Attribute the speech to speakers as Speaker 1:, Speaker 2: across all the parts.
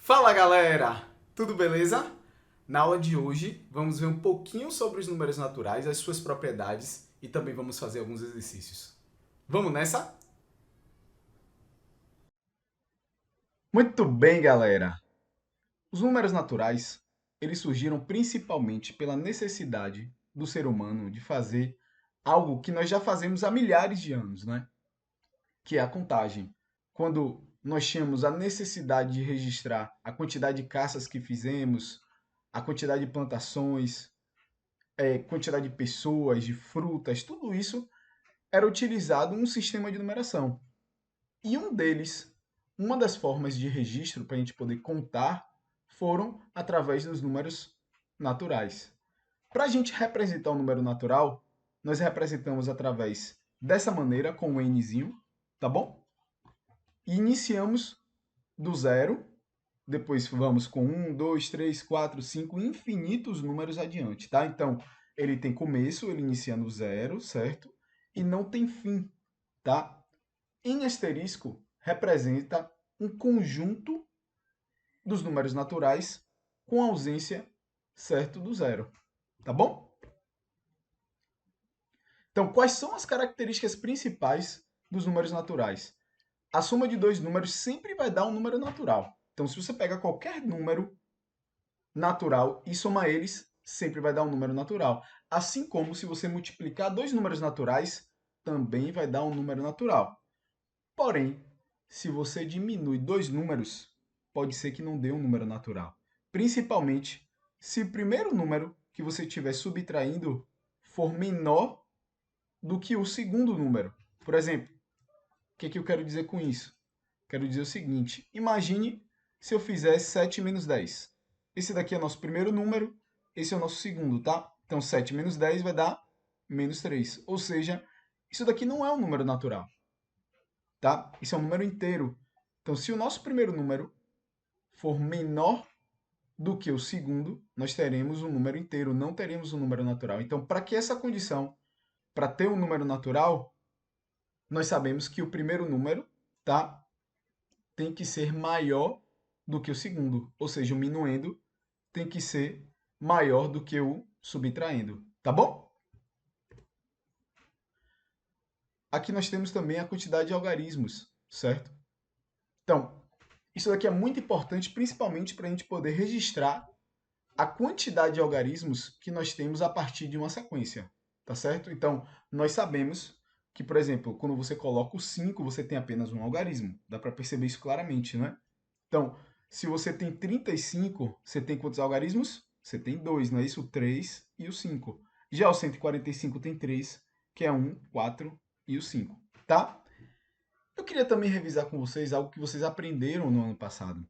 Speaker 1: Fala galera, tudo beleza? Na aula de hoje vamos ver um pouquinho sobre os números naturais, as suas propriedades e também vamos fazer alguns exercícios. Vamos nessa? Muito bem, galera. Os números naturais, eles surgiram principalmente pela necessidade do ser humano de fazer algo que nós já fazemos há milhares de anos, né? Que é a contagem. Quando nós tínhamos a necessidade de registrar a quantidade de caças que fizemos, a quantidade de plantações, quantidade de pessoas, de frutas, tudo isso era utilizado um sistema de numeração. E um deles, uma das formas de registro para a gente poder contar, foram através dos números naturais. Para a gente representar o número natural, nós representamos através dessa maneira, com o nzinho, tá bom? E iniciamos do zero, depois vamos com um, 2, 3, 4, 5, infinitos números adiante, tá? Então, ele tem começo, ele inicia no zero, certo? E não tem fim, tá? Em asterisco, representa um conjunto dos números naturais com ausência, certo, do zero, tá bom? Então, quais são as características principais dos números naturais? A soma de dois números sempre vai dar um número natural. Então, se você pega qualquer número natural e somar eles, sempre vai dar um número natural. Assim como se você multiplicar dois números naturais, também vai dar um número natural. Porém, se você diminui dois números, pode ser que não dê um número natural. Principalmente se o primeiro número que você estiver subtraindo for menor do que o segundo número. Por exemplo, o que eu quero dizer com isso? Quero dizer o seguinte: imagine se eu fizer 7 menos 10. Esse daqui é o nosso primeiro número, esse é o nosso segundo, tá? Então, 7 menos 10 vai dar menos 3. Ou seja, isso daqui não é um número natural, tá? Isso é um número inteiro. Então, se o nosso primeiro número for menor do que o segundo, nós teremos um número inteiro, não teremos um número natural. Então, para que essa condição, para ter um número natural, nós sabemos que o primeiro número, tá, tem que ser maior do que o segundo, ou seja, o minuendo tem que ser maior do que o subtraindo, tá bom? Aqui nós temos também a quantidade de algarismos, certo? Então, isso daqui é muito importante, principalmente para a gente poder registrar a quantidade de algarismos que nós temos a partir de uma sequência, tá certo? Então, nós sabemos que, por exemplo, quando você coloca o 5, você tem apenas um algarismo. Dá para perceber isso claramente, né? Então, se você tem 35, você tem quantos algarismos? Você tem dois, não é isso? O 3 e o 5. Já o 145 tem 3, que é um, 4 e o 5, tá? Eu queria também revisar com vocês algo que vocês aprenderam no ano passado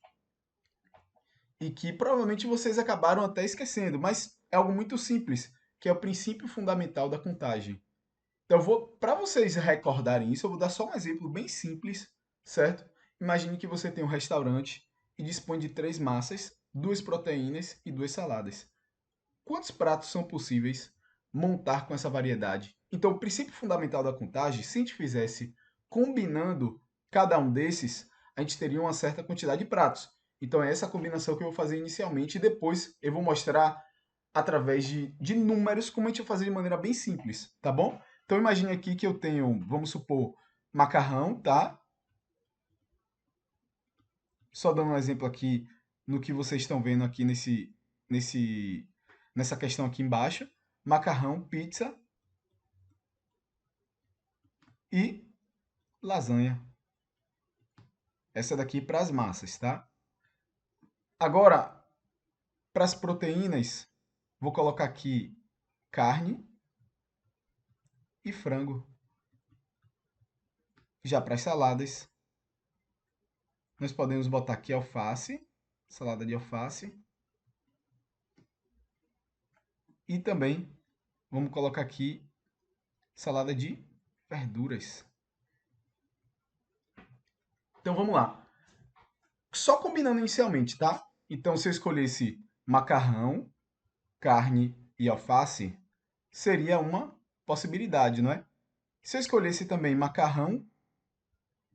Speaker 1: e que provavelmente vocês acabaram até esquecendo, mas é algo muito simples, que é o princípio fundamental da contagem. Então, para vocês recordarem isso, eu vou dar só um exemplo bem simples, certo? Imagine que você tem um restaurante e dispõe de três massas, duas proteínas e duas saladas. Quantos pratos são possíveis montar com essa variedade? Então, o princípio fundamental da contagem, se a gente fizesse combinando cada um desses, a gente teria uma certa quantidade de pratos. Então, é essa combinação que eu vou fazer inicialmente e depois eu vou mostrar através de números como a gente vai fazer de maneira bem simples, tá bom? Então, imagine aqui que eu tenho, vamos supor, macarrão, tá? Só dando um exemplo aqui no que vocês estão vendo aqui nessa questão aqui embaixo. Macarrão, pizza e lasanha. Essa daqui para as massas, tá? Agora, para as proteínas, vou colocar aqui carne e frango. Já para as saladas, nós podemos botar aqui alface, salada de alface. E também vamos colocar aqui salada de verduras. Então vamos lá. Só combinando inicialmente, tá? Então se eu escolhesse macarrão, carne e alface, seria uma possibilidade, não é? Se eu escolhesse também macarrão,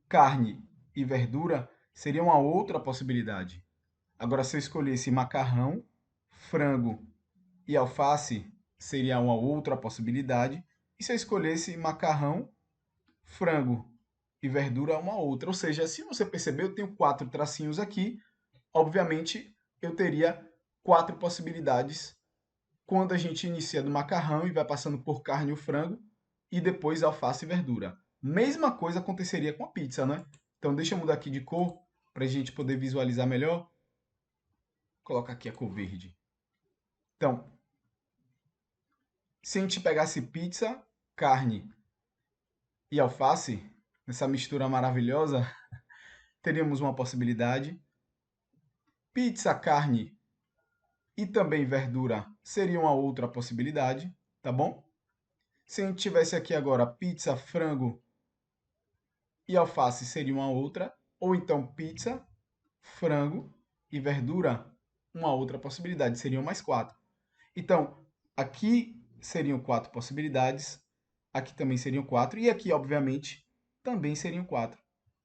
Speaker 1: carne e verdura, seria uma outra possibilidade. Agora, se eu escolhesse macarrão, frango e alface, seria uma outra possibilidade. E se eu escolhesse macarrão, frango e verdura, uma outra. Ou seja, se você perceber, eu tenho 4 tracinhos aqui. Obviamente, eu teria 4 possibilidades quando a gente inicia do macarrão e vai passando por carne e o frango, e depois alface e verdura. Mesma coisa aconteceria com a pizza, né? Então, deixa eu mudar aqui de cor para a gente poder visualizar melhor. Vou colocar aqui a cor verde. Então, se a gente pegasse pizza, carne e alface, essa mistura maravilhosa, teríamos uma possibilidade. Pizza, carne e também verdura seria uma outra possibilidade, tá bom? Se a gente tivesse aqui agora pizza, frango e alface seria uma outra, ou então pizza, frango e verdura, uma outra possibilidade, seriam mais 4. Então, aqui seriam 4 possibilidades, aqui também seriam 4, e aqui, obviamente, também seriam 4.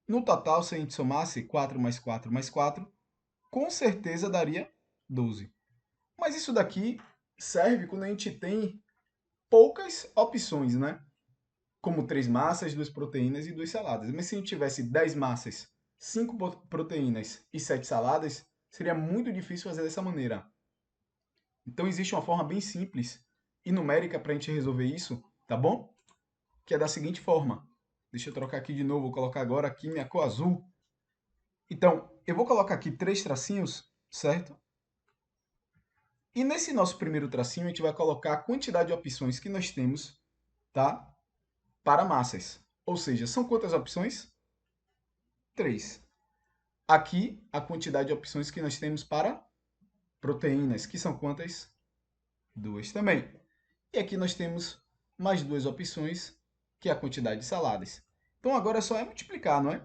Speaker 1: No total, se a gente somasse 4 mais 4 mais 4, com certeza daria 12. Mas isso daqui serve quando a gente tem poucas opções, né? Como 3 massas, 2 proteínas e 2 saladas. Mas se a gente tivesse 10 massas, 5 proteínas e 7 saladas, seria muito difícil fazer dessa maneira. Então existe uma forma bem simples e numérica para a gente resolver isso, tá bom? Que é da seguinte forma. Deixa eu trocar aqui de novo, vou colocar agora aqui minha cor azul. Então, eu vou colocar aqui 3 tracinhos, certo? E nesse nosso primeiro tracinho, a gente vai colocar a quantidade de opções que nós temos, tá? Para massas. Ou seja, são quantas opções? 3. Aqui, a quantidade de opções que nós temos para proteínas, que são quantas? 2 também. E aqui nós temos mais 2 opções, que é a quantidade de saladas. Então, agora só é multiplicar, não é?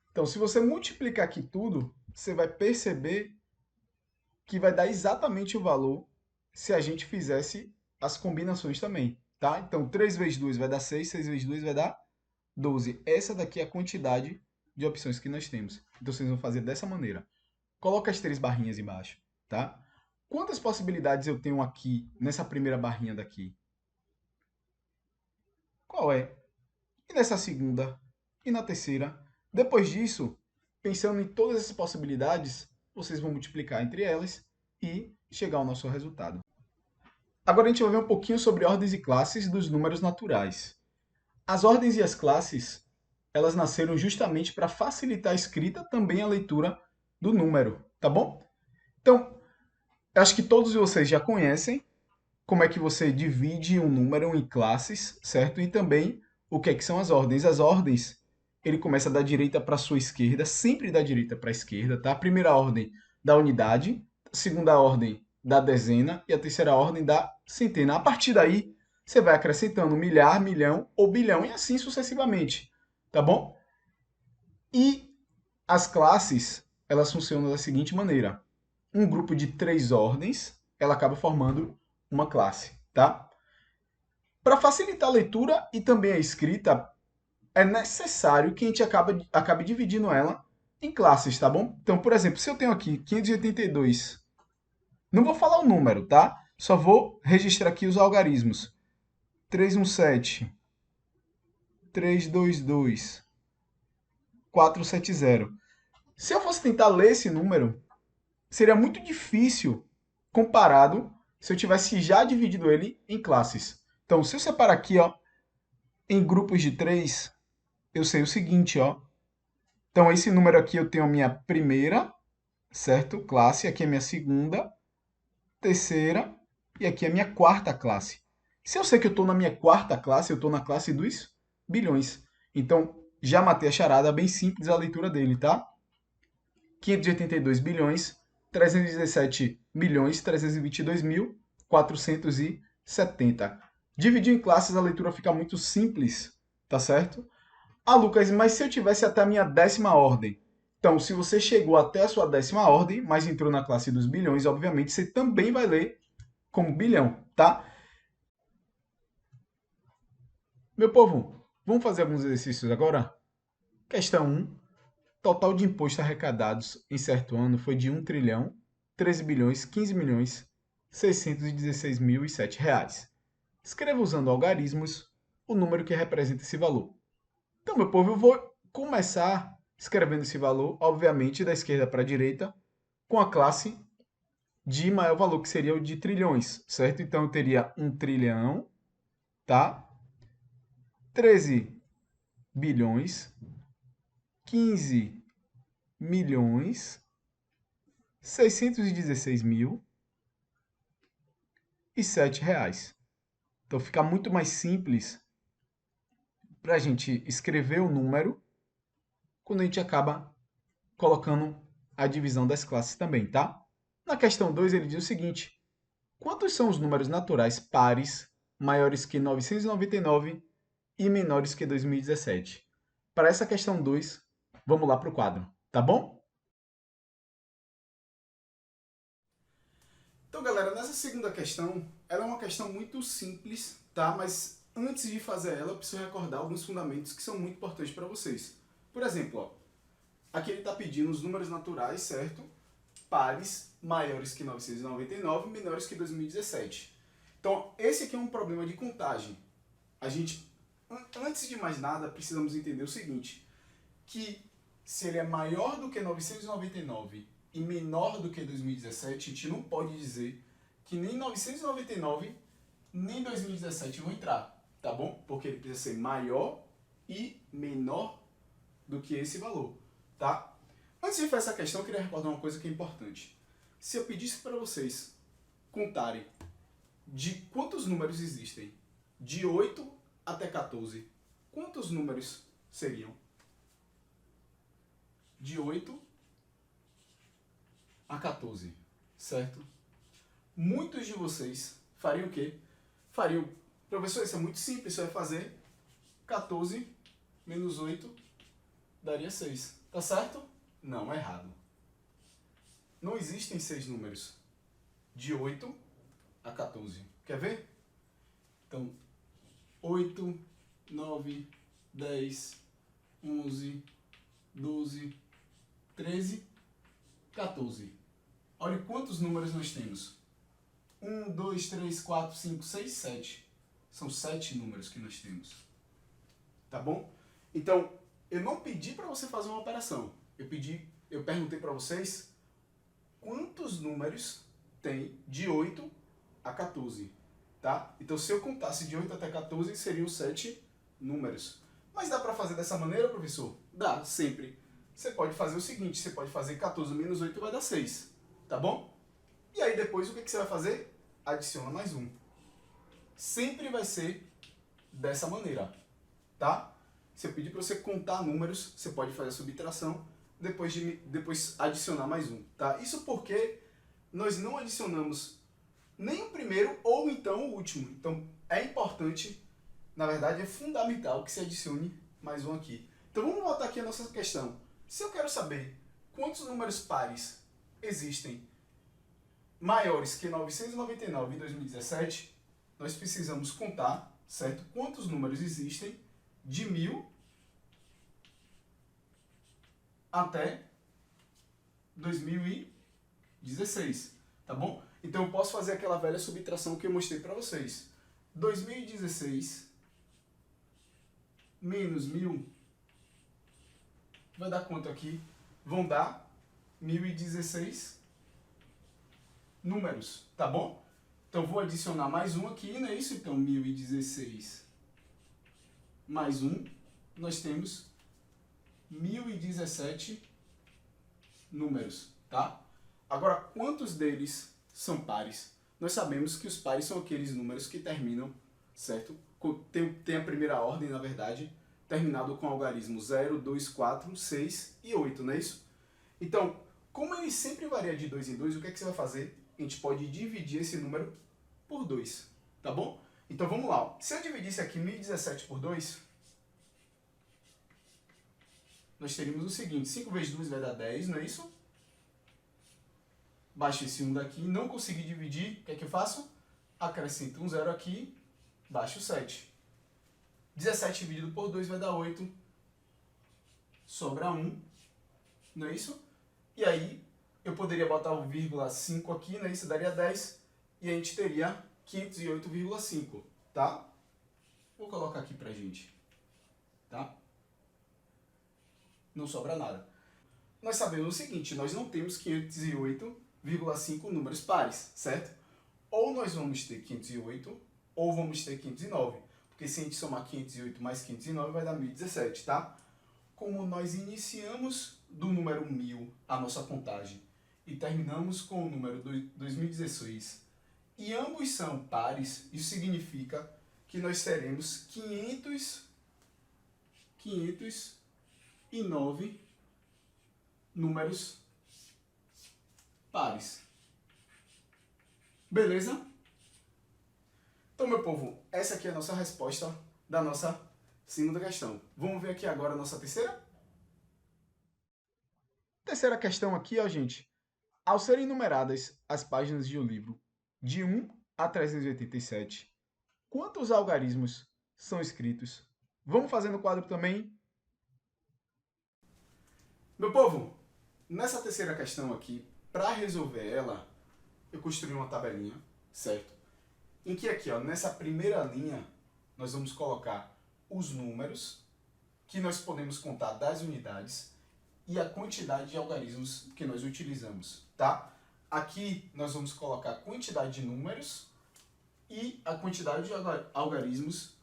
Speaker 1: Então, se você multiplicar aqui tudo, você vai perceber que vai dar exatamente o valor se a gente fizesse as combinações também, tá? Então, 3 vezes 2 vai dar 6, 6 vezes 2 vai dar 12. Essa daqui é a quantidade de opções que nós temos. Então, vocês vão fazer dessa maneira. Coloca as 3 barrinhas embaixo, tá? Quantas possibilidades eu tenho aqui nessa primeira barrinha daqui? Qual é? E nessa segunda? E na terceira? Depois disso, pensando em todas essas possibilidades, vocês vão multiplicar entre elas e chegar ao nosso resultado. Agora a gente vai ver um pouquinho sobre ordens e classes dos números naturais. As ordens e as classes, elas nasceram justamente para facilitar a escrita, também a leitura do número, tá bom? Então, eu acho que todos vocês já conhecem como é que você divide um número em classes, certo? E também o que é que são as ordens. As ordens, ele começa da direita para a sua esquerda, sempre da direita para a esquerda, tá? A primeira ordem da unidade, a segunda ordem da dezena e a terceira ordem da centena. A partir daí, você vai acrescentando milhar, milhão ou bilhão e assim sucessivamente, tá bom? E as classes, elas funcionam da seguinte maneira. Um grupo de 3 ordens, ela acaba formando uma classe, tá? Para facilitar a leitura e também a escrita, é necessário que a gente acabe dividindo ela em classes, tá bom? Então, por exemplo, se eu tenho aqui 582, não vou falar o número, tá? Só vou registrar aqui os algarismos. 317, 322, 470. Se eu fosse tentar ler esse número, seria muito difícil comparado se eu tivesse já dividido ele em classes. Então, se eu separar aqui, ó, em grupos de 3, eu sei o seguinte, ó. Então, esse número aqui eu tenho a minha primeira, certo? Classe, aqui é a minha segunda, terceira e aqui é a minha quarta classe. Se eu sei que eu estou na minha quarta classe, eu estou na classe dos bilhões. Então, já matei a charada, bem simples a leitura dele, tá? 582 bilhões, 317 milhões, 322 mil, 470. Dividir em classes, a leitura fica muito simples, tá certo? Ah, Lucas, mas se eu tivesse até a minha 10ª ordem? Então, se você chegou até a sua 10ª ordem, mas entrou na classe dos bilhões, obviamente, você também vai ler como bilhão, tá? Meu povo, vamos fazer alguns exercícios agora? Questão 1. total de impostos arrecadados em certo ano foi de 1 trilhão, 13 bilhões, 15 milhões, 616.007 reais. Escreva usando algarismos o número que representa esse valor. Então, meu povo, eu vou começar escrevendo esse valor, obviamente, da esquerda para a direita, com a classe de maior valor, que seria o de trilhões, certo? Então, eu teria 1 trilhão, tá? 13 bilhões, 15 milhões, 616.007 reais. Então, fica muito mais simples para a gente escrever o número quando a gente acaba colocando a divisão das classes também, tá? Na questão 2, ele diz o seguinte: quantos são os números naturais pares maiores que 999 e menores que 2017? Para essa questão 2, vamos lá para o quadro, tá bom? Então, galera, nessa segunda questão, ela é uma questão muito simples, tá? Mas antes de fazer ela, eu preciso recordar alguns fundamentos que são muito importantes para vocês. Por exemplo, ó, aqui ele está pedindo os números naturais, certo? Pares maiores que 999 e menores que 2017. Então, esse aqui é um problema de contagem. A gente, antes de mais nada, precisamos entender o seguinte, que se ele é maior do que 999 e menor do que 2017, a gente não pode dizer que nem 999 nem 2017 vão entrar, tá bom? Porque ele precisa ser maior e menor do que esse valor, tá? Antes de fazer essa questão, eu queria recordar uma coisa que é importante. Se eu pedisse para vocês contarem de quantos números existem, de 8 até 14, quantos números seriam? De 8 a 14, certo? Muitos de vocês fariam o quê? Fariam, professor, isso é muito simples, você vai fazer 14 menos 8 daria 6, tá certo? Não, é errado. Não existem 6 números de 8 a 14. Quer ver? Então, 8, 9, 10, 11, 12, 13, 14. Olha quantos números nós temos. 1, 2, 3, 4, 5, 6, 7. São 7 números que nós temos. Tá bom? Então, eu não pedi para você fazer uma operação. Eu perguntei para vocês quantos números tem de 8 a 14. Tá? Então, se eu contasse de 8 até 14, seriam 7 números. Mas dá para fazer dessa maneira, professor? Dá, sempre. Você pode fazer o seguinte, você pode fazer 14 menos 8 vai dar 6, tá bom? E aí depois o que você vai fazer? Adiciona mais um. Sempre vai ser dessa maneira, tá? Se eu pedir para você contar números, você pode fazer a subtração, depois adicionar mais um, tá? Isso porque nós não adicionamos nem o primeiro ou então o último. Então é importante, na verdade é fundamental que se adicione mais um aqui. Então vamos voltar aqui a nossa questão. Se eu quero saber quantos números pares existem maiores que 999 em 2017, nós precisamos contar, certo? Quantos números existem de 1000 até 2016, tá bom? Então eu posso fazer aquela velha subtração que eu mostrei para vocês. 2016 menos 1000 vai dar quanto aqui? Vão dar 1016 números, tá bom? Então vou adicionar mais um aqui, não é isso? Então 1016 mais um, nós temos 1017 números, tá? Agora, quantos deles são pares? Nós sabemos que os pares são aqueles números que terminam, certo? Tem a primeira ordem, na verdade, terminado com algarismo 0, 2, 4, 6 e 8, não é isso? Então, como ele sempre varia de 2 em 2, o que é que você vai fazer? A gente pode dividir esse número por 2, tá bom? Então vamos lá. Se eu dividisse aqui 1017 por 2, nós teríamos o seguinte, 5 vezes 2 vai dar 10, não é isso? Baixo esse 1 daqui, não consegui dividir, o que é que eu faço? Acrescento um 0 aqui, baixo 7. 17 dividido por 2 vai dar 8, sobra 1, não é isso? E aí, eu poderia botar o vírgula 5 aqui, né? Isso daria 10, e a gente teria 508,5, tá? Vou colocar aqui pra gente, tá? Não sobra nada. Nós sabemos o seguinte, nós não temos 508,5 números pares, certo? Ou nós vamos ter 508, ou vamos ter 509. Porque se a gente somar 508 mais 509, vai dar 1017, tá? Como nós iniciamos do número 1000 a nossa contagem e terminamos com o número 2016, e ambos são pares, isso significa que nós teremos 509 números pares. Beleza? Então, meu povo, essa aqui é a nossa resposta da nossa segunda questão. Vamos ver aqui agora a nossa terceira? Terceira questão aqui, ó, gente. Ao serem numeradas as páginas de um livro de 1 a 387, quantos algarismos são escritos? Vamos fazer no quadro também? Meu povo, nessa terceira questão aqui, para resolver ela, eu construí uma tabelinha, certo? Em que aqui, ó, nessa primeira linha, nós vamos colocar os números que nós podemos contar das unidades e a quantidade de algarismos que nós utilizamos, tá? Aqui nós vamos colocar a quantidade de números e a quantidade de algarismos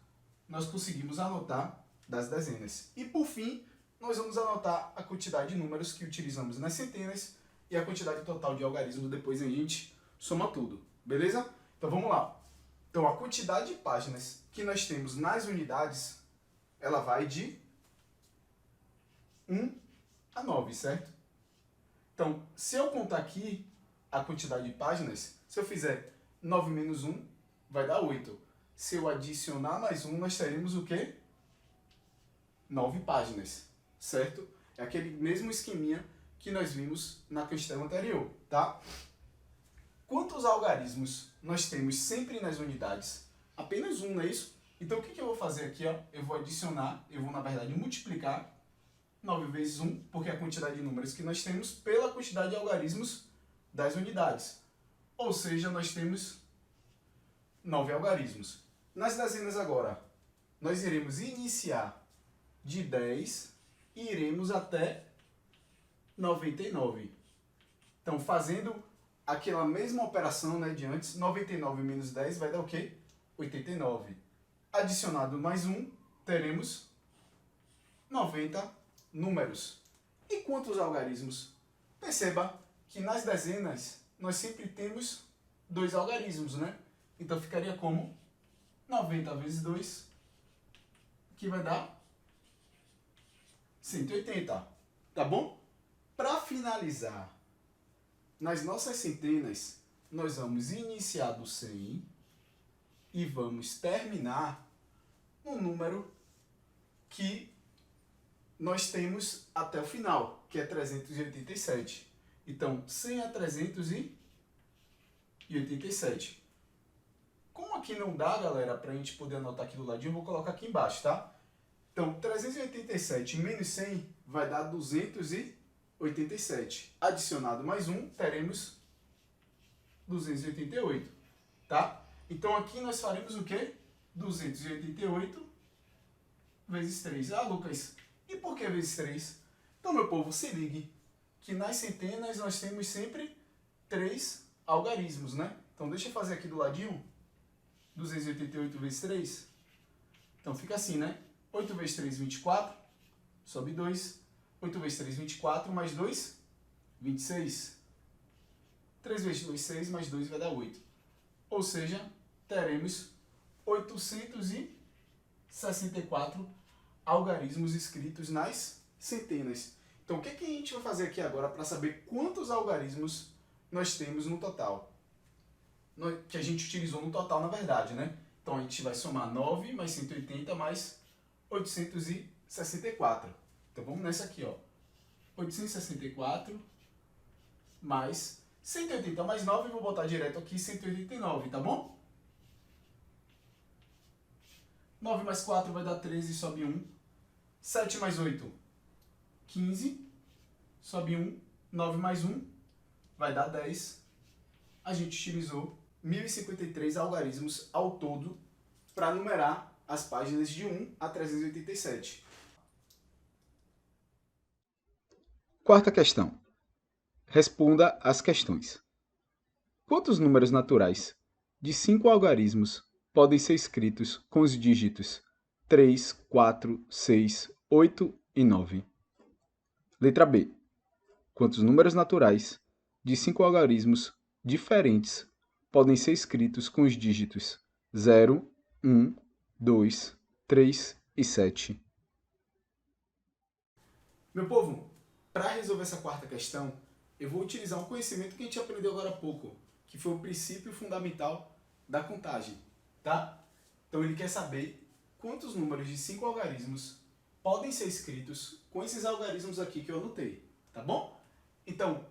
Speaker 1: nós conseguimos anotar das dezenas. E por fim, nós vamos anotar a quantidade de números que utilizamos nas centenas e a quantidade total de algarismos, depois a gente soma tudo, beleza? Então vamos lá. Então a quantidade de páginas que nós temos nas unidades, ela vai de 1 a 9, certo? Então, se eu contar aqui a quantidade de páginas, se eu fizer 9 menos 1, vai dar 8. Se eu adicionar mais 1, nós teremos o quê? 9 páginas, certo? É aquele mesmo esqueminha que nós vimos na questão anterior, tá? Quantos algarismos nós temos sempre nas unidades? Apenas um, não é isso? Então, o que eu vou fazer aqui? Ó? Eu vou adicionar, eu vou, na verdade, multiplicar 9 vezes 1, porque é a quantidade de números que nós temos, pela quantidade de algarismos das unidades. Ou seja, nós temos 9 algarismos. Nas dezenas agora, nós iremos iniciar de 10 e iremos até 99. Então, fazendo aquela mesma operação, né, de antes, 99 menos 10 vai dar o quê? 89. Adicionado mais 1, teremos 90 números. E quantos algarismos? Perceba que nas dezenas nós sempre temos 2 algarismos, né? Então ficaria como 90 vezes 2, que vai dar 180. Tá bom? Para finalizar, nas nossas centenas, nós vamos iniciar do 100 e vamos terminar no número que nós temos até o final, que é 387. Então, 100 a 387. Como aqui não dá, galera, para a gente poder anotar aqui do ladinho, eu vou colocar aqui embaixo, tá? Então, 387 menos 100 vai dar 287. Adicionado mais 1, teremos 288, tá? Então, aqui nós faremos o quê? 288 vezes 3. Ah, Lucas, e por que vezes 3? Então, meu povo, se ligue que nas centenas nós temos sempre 3 algarismos, né? Então, deixa eu fazer aqui do ladinho. 288 vezes 3. Então, fica assim, né? 8 vezes 3, 24. Sobe 2. 8 vezes 3, 24. Mais 2, 26. 3 vezes 2, 6. Mais 2 vai dar 8. Ou seja, teremos 864 algarismos escritos nas centenas. Então, o que a gente vai fazer aqui agora para saber quantos algarismos nós temos no total? Que a gente utilizou no total, na verdade, né? Então, a gente vai somar 9 mais 180 mais 864. Então, vamos nessa aqui, ó. 864 mais 180 mais 9, vou botar direto aqui 189, tá bom? 9 mais 4 vai dar 13, sobe 1. 7 mais 8, 15, sobe 1, 9 mais 1 vai dar 10. A gente utilizou 1053 algarismos ao todo para numerar as páginas de 1 a 387. Quarta questão. Responda às questões. Quantos números naturais de 5 algarismos podem ser escritos com os dígitos 3, 4, 6, 8 e 9? Letra B. Quantos números naturais de 5 algarismos diferentes podem ser escritos com os dígitos 0, 1, 2, 3 e 7? Meu povo, para resolver essa quarta questão, eu vou utilizar um conhecimento que a gente aprendeu agora há pouco, que foi o princípio fundamental da contagem, tá? Então ele quer saber quantos números de 5 algarismos podem ser escritos com esses algarismos aqui que eu anotei, tá bom? Então,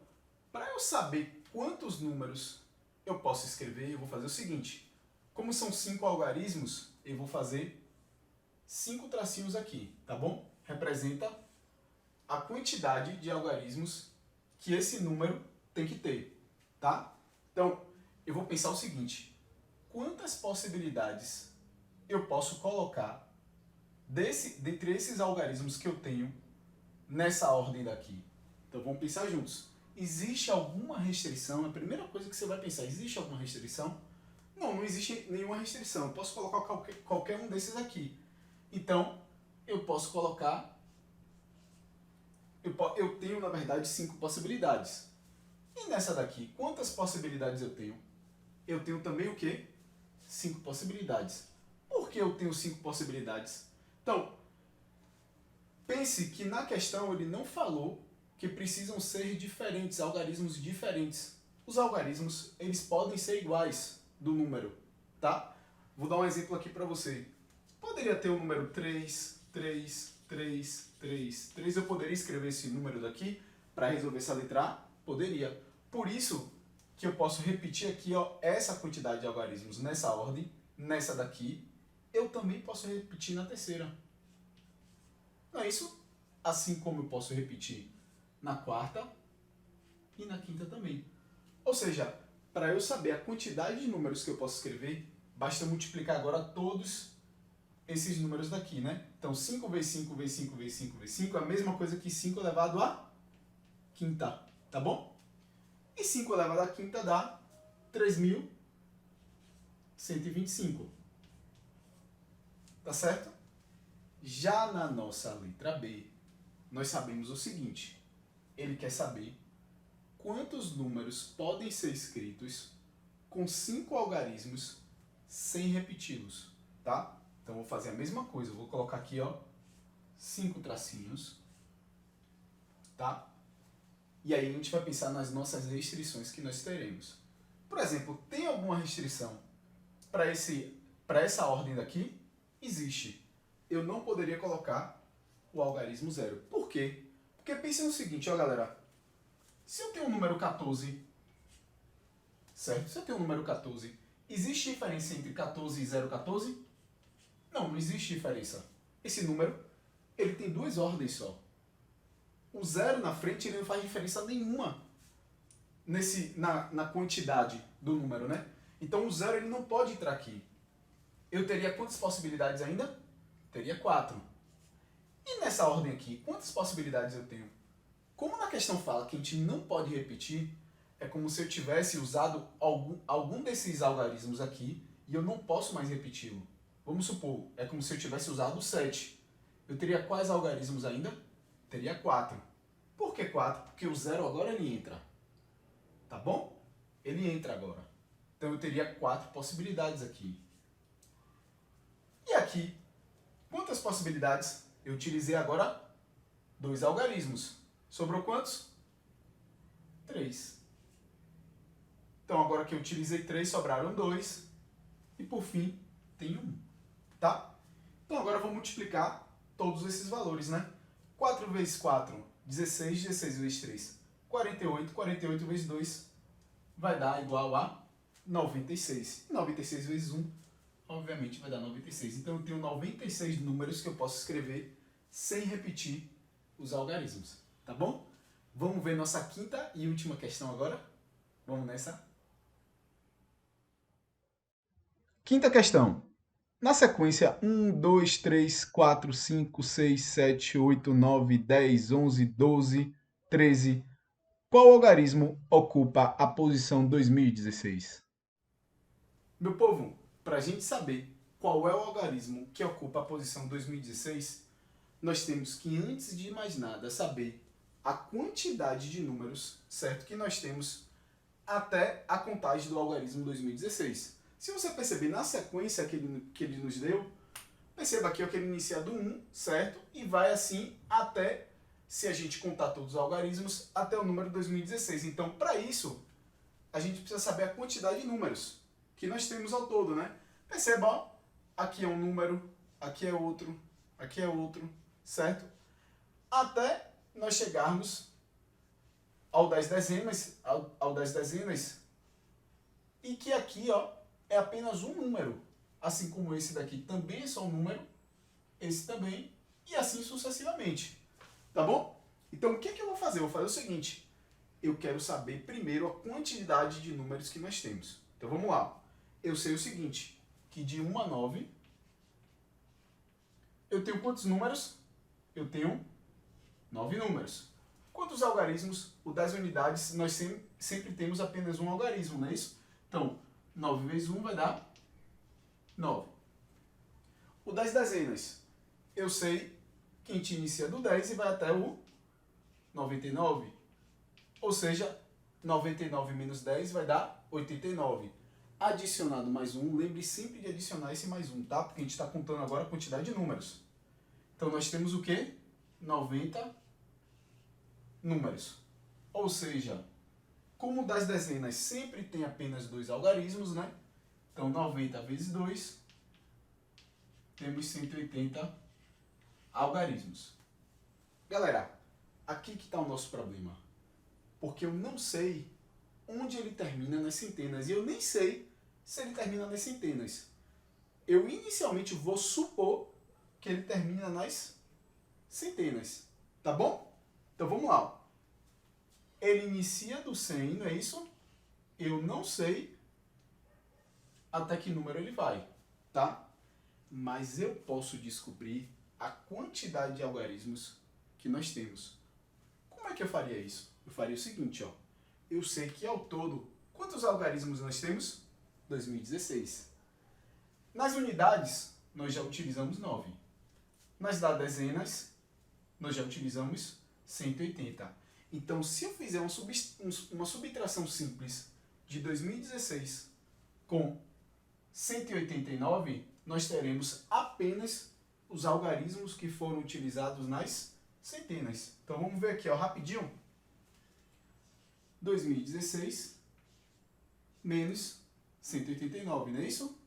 Speaker 1: para eu saber quantos números eu posso escrever, eu vou fazer o seguinte. Como são 5 algarismos, eu vou fazer 5 tracinhos aqui, tá bom? Representa a quantidade de algarismos que esse número tem que ter, tá? Então, eu vou pensar o seguinte. Quantas possibilidades eu posso colocar dentre esses algarismos que eu tenho nessa ordem daqui? Então, vamos pensar juntos. Existe alguma restrição? A primeira coisa que você vai pensar, existe alguma restrição? Não, não existe nenhuma restrição. Eu posso colocar qualquer um desses aqui. Então, eu posso colocar... Eu tenho, na verdade, 5 possibilidades. E nessa daqui, quantas possibilidades eu tenho? Eu tenho também o quê? 5 possibilidades. Por que eu tenho 5 possibilidades? Então, pense que na questão ele não falou que precisam ser diferentes, algarismos diferentes. Os algarismos, eles podem ser iguais do número, tá? Vou dar um exemplo aqui para você. Poderia ter o número 3, 3, 3, 3, 3. Eu poderia escrever esse número daqui para resolver essa letra A? Poderia. Por isso que eu posso repetir aqui ó, essa quantidade de algarismos nessa ordem, nessa daqui. Eu também posso repetir na terceira. Não é isso? Assim como eu posso repetir na quarta e na quinta também. Ou seja, para eu saber a quantidade de números que eu posso escrever, basta multiplicar agora todos esses números daqui, né? Então, 5 vezes 5 vezes 5 vezes 5 vezes 5 é a mesma coisa que 5 elevado à quinta, tá bom? E 5 elevado à quinta dá 3.125. Tá certo? Já na nossa letra B, nós sabemos o seguinte. Ele quer saber quantos números podem ser escritos com 5 algarismos sem repeti-los, tá? Então, vou fazer a mesma coisa. Eu vou colocar aqui, ó, 5 tracinhos, tá? E aí a gente vai pensar nas nossas restrições que nós teremos. Por exemplo, tem alguma restrição para essa ordem daqui? Existe. Eu não poderia colocar o algarismo 0. Por quê? Porque pense no seguinte, ó galera. Se eu tenho um número 14, certo? Se eu tenho um número 14, existe diferença entre 14 e 0,14? Não, não existe diferença. Esse número, ele tem 2 ordens só. O 0 na frente ele não faz diferença nenhuma na quantidade do número, né? Então o 0 ele não pode entrar aqui. Eu teria quantas possibilidades ainda? Teria 4. E nessa ordem aqui, quantas possibilidades eu tenho? Como na questão fala que a gente não pode repetir, é como se eu tivesse usado algum desses algarismos aqui e eu não posso mais repeti-lo. Vamos supor, é como se eu tivesse usado 7. Eu teria quais algarismos ainda? Teria 4. Por que 4? Porque o 0 agora ele entra. Tá bom? Ele entra agora. Então eu teria 4 possibilidades aqui. E aqui, quantas possibilidades? Eu utilizei agora 2 algarismos. Sobrou quantos? 3. Então agora que eu utilizei 3, sobraram 2. E por fim, tem 1. Tá? Então agora eu vou multiplicar todos esses valores, né? 4 vezes 4, 16. 16 vezes 3, 48. 48 vezes 2 vai dar igual a 96. 96 vezes 1, obviamente, vai dar 96. Então eu tenho 96 números que eu posso escrever sem repetir os algarismos. Tá bom? Vamos ver nossa quinta e última questão agora? Vamos nessa? Quinta questão. Na sequência 1, 2, 3, 4, 5, 6, 7, 8, 9, 10, 11, 12, 13. Qual algarismo ocupa a posição 2016? Meu povo, para a gente saber qual é o algarismo que ocupa a posição 2016, nós temos que, antes de mais nada, saber a quantidade de números, certo, que nós temos até a contagem do algarismo 2016. Se você perceber na sequência que ele nos deu, perceba aqui que ele inicia do 1, certo? E vai assim até, se a gente contar todos os algarismos, até o número 2016. Então, para isso, a gente precisa saber a quantidade de números que nós temos ao todo, né? Perceba, ó, aqui é um número, aqui é outro, certo? Até nós chegarmos ao 10 dezenas, ao 10 dezenas, e que aqui, ó, é apenas um número, assim como esse daqui também é só um número, esse também, e assim sucessivamente, tá bom? Então, o que eu vou fazer? Eu vou fazer o seguinte, eu quero saber primeiro a quantidade de números que nós temos. Então, vamos lá. Eu sei o seguinte, que de 1 a 9, eu tenho quantos números? Eu tenho 9 números. Quantos algarismos? O das unidades, nós sempre temos apenas um algarismo, não é isso? Então, 9 vezes 1 vai dar 9. O das dezenas, eu sei que a gente inicia do 10 e vai até o 99. Ou seja, 99 menos 10 vai dar 89. Adicionado mais 1, lembre sempre de adicionar esse mais 1, tá? Porque a gente está contando agora a quantidade de números. Então, nós temos o quê? 90 números. Ou seja, como das dezenas sempre tem apenas 2 algarismos, né? Então, 90 vezes 2, temos 180 algarismos. Galera, aqui que está o nosso problema. Porque eu não sei onde ele termina nas centenas. E eu nem sei se ele termina nas centenas. Eu inicialmente vou supor que ele termina nas centenas. Tá bom? Então, vamos lá. Ele inicia do 100, não é isso? Eu não sei até que número ele vai, tá? Mas eu posso descobrir a quantidade de algarismos que nós temos. Como é que eu faria isso? Eu faria o seguinte, ó. Eu sei que ao todo, quantos algarismos nós temos? 2016. Nas unidades, nós já utilizamos 9. Nas dezenas, nós já utilizamos 180. Então, se eu fizer uma subtração simples de 2016 com 189, nós teremos apenas os algarismos que foram utilizados nas centenas. Então, vamos ver aqui, ó, rapidinho. 2016 menos 189, não é isso?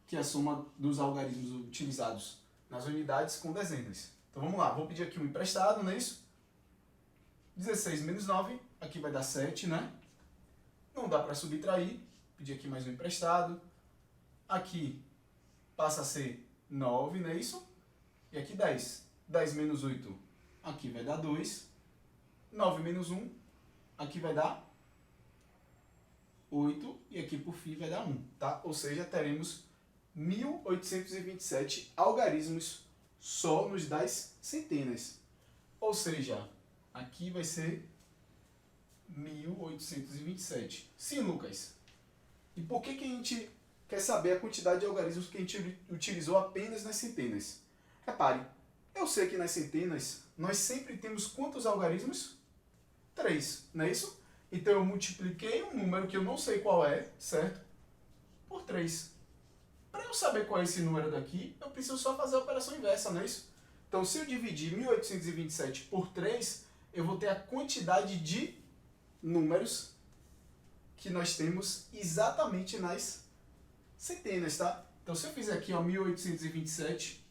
Speaker 1: Que é a soma dos algarismos utilizados nas unidades com dezenas. Então, vamos lá. Vou pedir aqui um emprestado, não é isso? 16 menos 9, aqui vai dar 7, né? Não dá para subtrair, pedir aqui mais um emprestado. Aqui passa a ser 9, não é isso? E aqui 10. 10 menos 8, aqui vai dar 2. 9 menos 1, aqui vai dar 8. E aqui por fim vai dar 1, tá? Ou seja, teremos 1827 algarismos só nos das centenas. Ou seja, aqui vai ser 1827. Sim, Lucas. E por que a gente quer saber a quantidade de algarismos que a gente utilizou apenas nas centenas? Repare, eu sei que nas centenas nós sempre temos quantos algarismos? 3, não é isso? Então eu multipliquei um número que eu não sei qual é, certo? Por 3. Para eu saber qual é esse número daqui, eu preciso só fazer a operação inversa, não é isso? Então, se eu dividir 1827 por 3, eu vou ter a quantidade de números que nós temos exatamente nas centenas, tá? Então, se eu fizer aqui, ó, 1827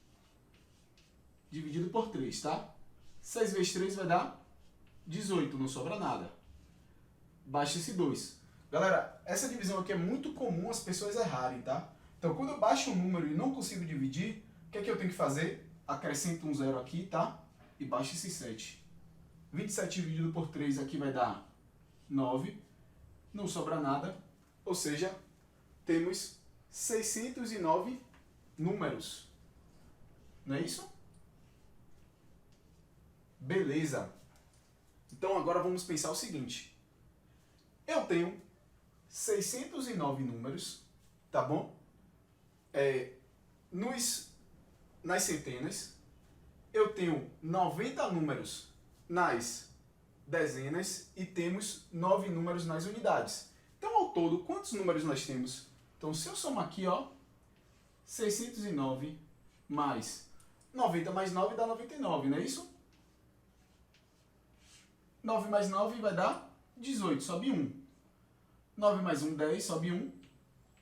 Speaker 1: dividido por 3, tá? 6 vezes 3 vai dar 18, não sobra nada. Baixa esse 2. Galera, essa divisão aqui é muito comum as pessoas errarem, tá? Então, quando eu baixo um número e não consigo dividir, o que é que eu tenho que fazer? Acrescento um zero aqui, tá? E baixo esse 7. 27 dividido por 3 aqui vai dar 9. Não sobra nada. Ou seja, temos 609 números. Não é isso? Beleza. Então agora vamos pensar o seguinte. Eu tenho 609 números, tá bom? Nas centenas. Eu tenho 90 números nas dezenas e temos 9 números nas unidades. Então, ao todo, quantos números nós temos? Então, se eu somar aqui, ó, 609 mais 90 mais 9 dá 99, não é isso? 9 mais 9 vai dar 18, sobe 1. 9 mais 1, 10, sobe 1,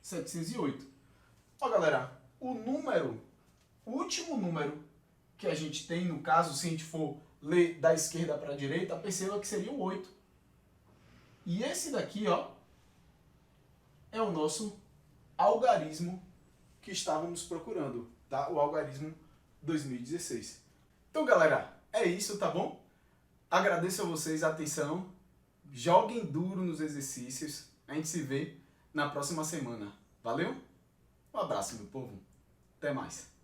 Speaker 1: 708. Ó, galera, o último número que a gente tem, no caso, se a gente for ler da esquerda para a direita, perceba que seria o 8. E esse daqui, ó, é o nosso algarismo que estávamos procurando, tá? O algarismo 2016. Então, galera, é isso, tá bom? Agradeço a vocês a atenção. Joguem duro nos exercícios. A gente se vê na próxima semana. Valeu? Um abraço, meu povo. Até mais.